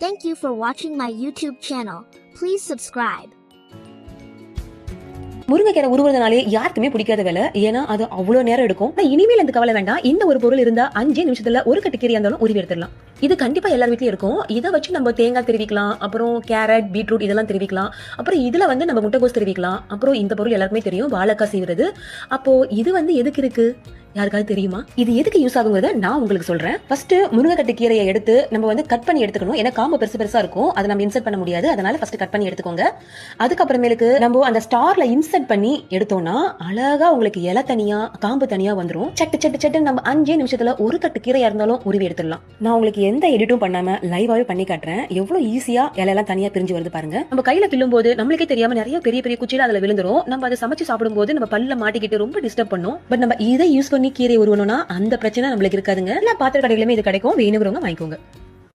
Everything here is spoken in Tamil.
Thank you for watching my YouTube channel. Please subscribe. முருங்கைக்கீரை உருவுறதுனாலே யாருக்குமே பிடிக்காத வேலை. ஏன்னா அது அவ்வளவு நேரம் எடுக்கும். இனிமேல் அந்த கவலை வேண்டாம். இந்த ஒரு பொருள் இருந்தா 5 நிமிஷத்துல ஒரு கட்டு கீரை இருந்தாலும் உருவி எடுத்துடலாம். இது கண்டிப்பா எல்லார் வீட்லயும் இருக்கும். இதை வச்சு நம்ம தேங்காய் தெரிவிக்கலாம், அப்புறம் கேரட், பீட்ரூட் இதெல்லாம் தெரிவிக்கலாம். அப்புறம் இதுல நம்ம முட்டைகோஸ் தெரிவிக்கலாம். அப்புறம் இந்த பொருள் எல்லாருக்குமே தெரியும், வாழைக்காய் செய்வது. அப்போ இது எதுக்கு இருக்கு யாருக்காவது தெரியுமா? இது எதுக்கு யூஸ் ஆகுங்கிறத நான் உங்களுக்கு சொல்றேன். ஃபர்ஸ்ட் முருங்கைக்கட்டு கீரையை எடுத்து நம்ம கட் பண்ணி எடுத்துக்கணும். ஏன்னா காம்பு பெருசு பெருசா இருக்கும், அதை நம்ம இன்சர்ட் பண்ண முடியாது. அதனால ஃபர்ஸ்ட் கட் பண்ணி எடுத்துக்கோங்க. அதுக்கப்புறமேலுக்கு நம்ம அந்த ஸ்டார்ல இன்சர்ட் பண்ணி எடுத்தோம்னா அழகா உங்களுக்கு இலை தனியா காம்பு தனியா வந்துரும். சட்டு சட்டு சட்டு நம்ம 5 நிமிஷத்துல ஒரு கட்டு கீரையா இருந்தாலும் உருவி எடுத்துடலாம். நான் உங்களுக்கு எந்த எடிட்டும் பண்ணாம லைவாவே பண்ணி காட்டுறேன். எவ்வளவு ஈஸியா இலையெல்லாம் தனியா பிரிஞ்சு வருது பாருங்க. நம்ம கையில பில்லும் போது நம்மளுக்கே தெரியாம நிறைய பெரிய பெரிய குச்சியில அதுல விழுந்துரும். நம்ம அதை சமைச்சு சாப்பிடும் போது நம்ம பல்ல மாட்டிக்கிட்டு ரொம்ப டிஸ்டர்ப் பண்ணும். பட் நம்ம இதை யூஸ் பண்ணி கீரை உருவணும்னா அந்த பிரச்சனை நம்மளுக்கு இருக்காதுங்க. எல்லா பாத்திர கடைகளுமே இது கிடைக்கும், வேணுங்கிறவங்க வாங்கிக்கோங்க.